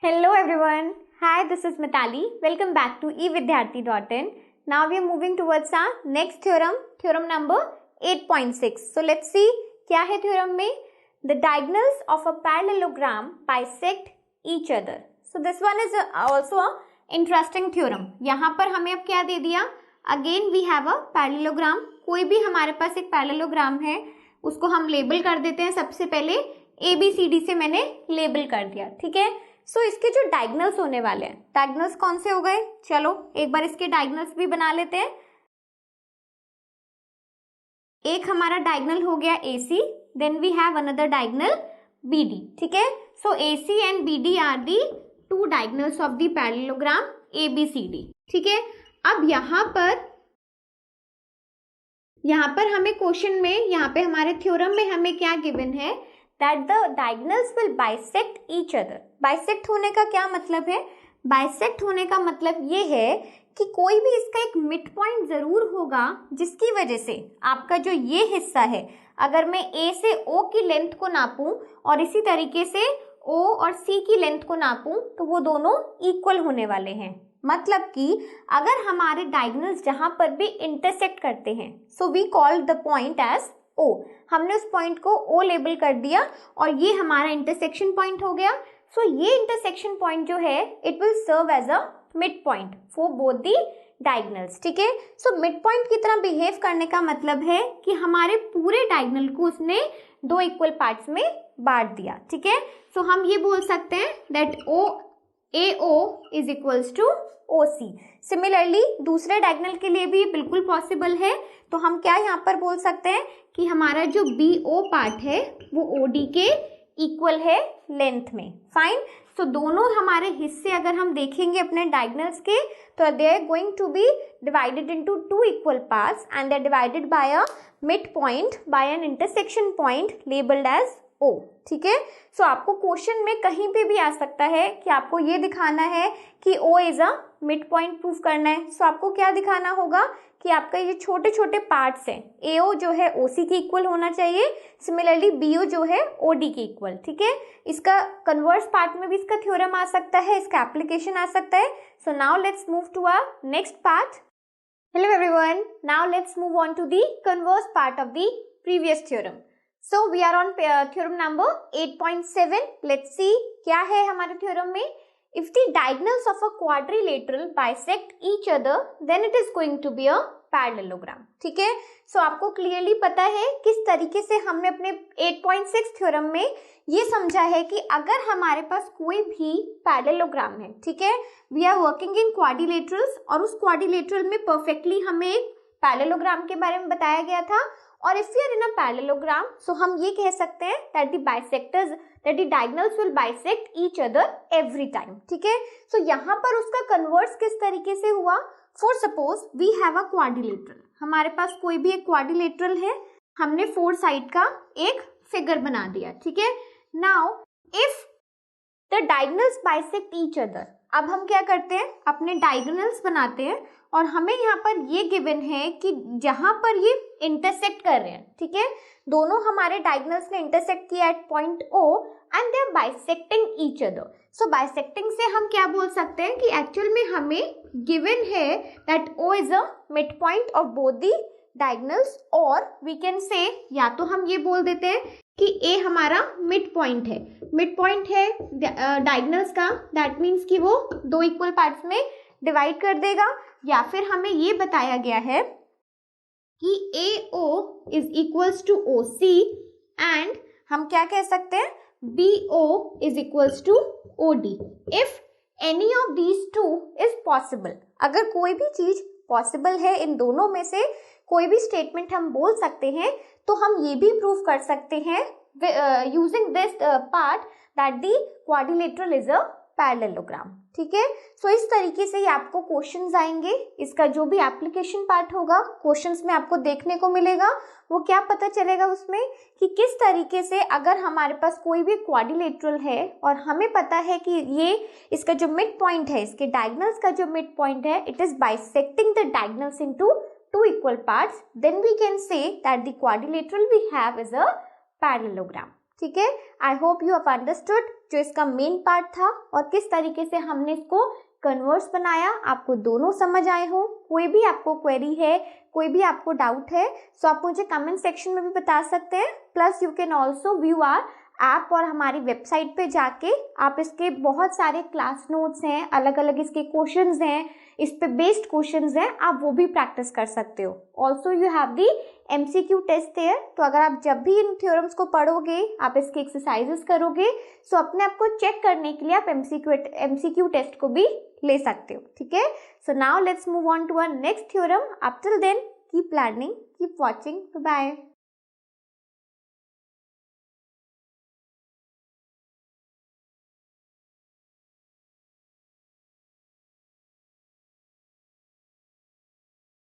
Hello everyone. Hi, this is Mitali. Welcome back to evidyarthi.in. Now we are moving towards our next theorem, theorem number 8.6. So let's see क्या है theorem में. The diagonals of a parallelogram bisect each other. So this one is also a interesting theorem. यहाँ पर हमें अब क्या दे दिया? Again we have a parallelogram. कोई भी हमारे पास एक parallelogram है, उसको हम लेबल कर देते हैं. सबसे पहले ABCD से मैंने लेबल कर दिया, ठीक है. सो इसके जो डायगोनल्स होने वाले हैं, डायगोनल्स कौन से हो गए? चलो एक बार इसके डायगोनल्स भी बना लेते हैं. एक हमारा डायगोनल हो गया AC, then we have another diagonal BD, ठीक है. So AC and BD are the two diagonals of the parallelogram ABCD, ठीक है. अब यहाँ पर हमें क्वेश्चन में, यहाँ पे हमारे थ्योरम में हमें क्या गिवन है? That the diagonals will bisect each other. Bisect होने का क्या मतलब है? Bisect होने का मतलब ये है कि कोई भी इसका एक मिड पॉइंट जरूर होगा, जिसकी वजह से आपका जो ये हिस्सा है, अगर मैं A से O की लेंथ को नापूं और इसी तरीके से O और C की लेंथ को नापूं, तो वो दोनों इक्वल होने वाले हैं. मतलब कि अगर हमारे डायगोनल्स जहां पर भी इंटरसेक्ट करते हैं, so we call the point as O. हमने उस पॉइंट को O लेबल कर दिया और ये हमारा इंटरसेक्शन पॉइंट हो गया. सो ये इंटरसेक्शन पॉइंट जो है, it will serve as a mid point for both the diagonals, ठीक है. सो मिड पॉइंट की तरह बिहेव करने का मतलब है कि हमारे पूरे डायगोनल को उसने दो इक्वल पार्ट्स में बांट दिया, ठीक है. सो हम ये बोल सकते हैं that AO is equals to OC. Similarly दूसरे डायगोनल के लिए भी बिल्कुल पॉसिबल है. तो हम क्या यहाँ पर बोल सकते हैं कि हमारा जो BO पार्ट है वो OD के इक्वल है लेंथ में. फाइन. सो दोनों हमारे हिस्से अगर हम देखेंगे अपने डायगोनल्स के, तो they are going to be divided into two equal parts and they are divided by a mid point by an intersection point labelled as O, ठीक है. सो आपको क्वेश्चन में कहीं पे भी आ सकता है कि आपको ये दिखाना है कि O is a mid point proof करना है. सो आपको क्या दिखाना होगा कि आपका ये छोटे छोटे पार्ट्स हैं, AO जो है OC के इक्वल होना चाहिए, सिमिलरली BO जो है OD के इक्वल, ठीक है. इसका कन्वर्स पार्ट में भी इसका थ्योरम आ सकता है, इसका एप्लीकेशन आ सकता है. So now let's move to our next part. Hello everyone, now let's move on to the converse part of the previous theorem. So we are on theorem number 8.7. Let's see क्या है हमारे theorem में. If the diagonals of a quadrilateral bisect each other, then it is going to be a parallelogram. ठीक है. So आपको clearly पता है किस तरीके से हमने अपने 8.6 थ्योरम में ये समझा है कि अगर हमारे पास कोई भी पैरेललोग्राम है, ठीक है, we are working in quadrilaterals, और उस क्वाड्रिलेटरल में परफेक्टली हमें एक पैरेललोग्राम के बारे में बताया गया था. और if we are in a parallelogram, so हम ये कह सकते हैं that the bisectors, that the diagonals will bisect each other every time, ठीक है. सो यहाँ पर उसका कन्वर्स किस तरीके से हुआ? For suppose we have a quadrilateral. हमारे पास कोई भी एक क्वाड्रिलेटरल है, हमने फोर साइड का एक फिगर बना दिया, ठीक है. Now if the diagonals bisect each other, अब हम क्या करते हैं, अपने डायगोनल्स बनाते हैं और हमें यहाँ पर ये गिवन है कि जहां पर ये इंटरसेक्ट कर रहे हैं, ठीक है, दोनों हमारे डायगोनल्स ने इंटरसेक्ट किया at point O and they are bisecting each other. So bisecting से हम क्या बोल सकते हैं कि एक्चुअल में हमें गिवन है that O is a mid point of both the diagonals, और वी कैन से, या तो हम ये बोल देते हैं कि A हमारा मिड पॉइंट है, मिड पॉइंट है डायगोनल्स का, दैट मीन्स कि वो दो इक्वल पार्ट्स में डिवाइड कर देगा. या फिर हमें ये बताया गया है कि AO is equals to OC and हम क्या कह सकते हैं, BO is equals to OD. If any of these two is possible, अगर कोई भी चीज पॉसिबल है, इन दोनों में से कोई भी स्टेटमेंट हम बोल सकते हैं, तो हम ये भी प्रूव कर सकते हैं using this part that the quadrilateral is a parallelogram, ठीक है. सो इस तरीके से ही आपको क्वेश्चंस आएंगे. इसका जो भी एप्लीकेशन पार्ट होगा क्वेश्चंस में आपको देखने को मिलेगा, वो क्या पता चलेगा उसमें कि किस तरीके से अगर हमारे पास कोई भी क्वाड्रिलेटरल है और हमें पता है कि ये इसका जो मिड पॉइंट है, इसके डायगोनल्स का जो मिड पॉइंट है, it is bisecting the diagonals into two equal parts, then we can say that the quadrilateral we have is a parallelogram, ठीक है, I hope you have understood जो इसका main part था और किस तरीके से हमने इसको कन्वर्स बनाया, आपको दोनों समझ आए हो। कोई भी आपको क्वेरी है, कोई भी आपको डाउट है, सो आप मुझे कमेंट सेक्शन में भी बता सकते हैं। Plus you can also view our app और हमारी वेबसाइट पे जाके आप इसके बहुत सारे क्लास नोट्स हैं, अलग अलग इसके क्वेश्चंस हैं, इस पे बेस्ड क्वेश्चंस हैं, आप वो भी प्रैक्टिस कर सकते हो। Also you have the MCQ test there, तो अगर आप जब भी इन थ्योरम्स को पढ़ोगे, आप इसके एक्सरसाइजेस करोगे, सो अपने आप को चेक करने के लिए आप MCQ टेस्ट को भी ले सकते हो। ठीक है, so now let's move on to our next theorem. Up till then keep learning, keep watching, bye.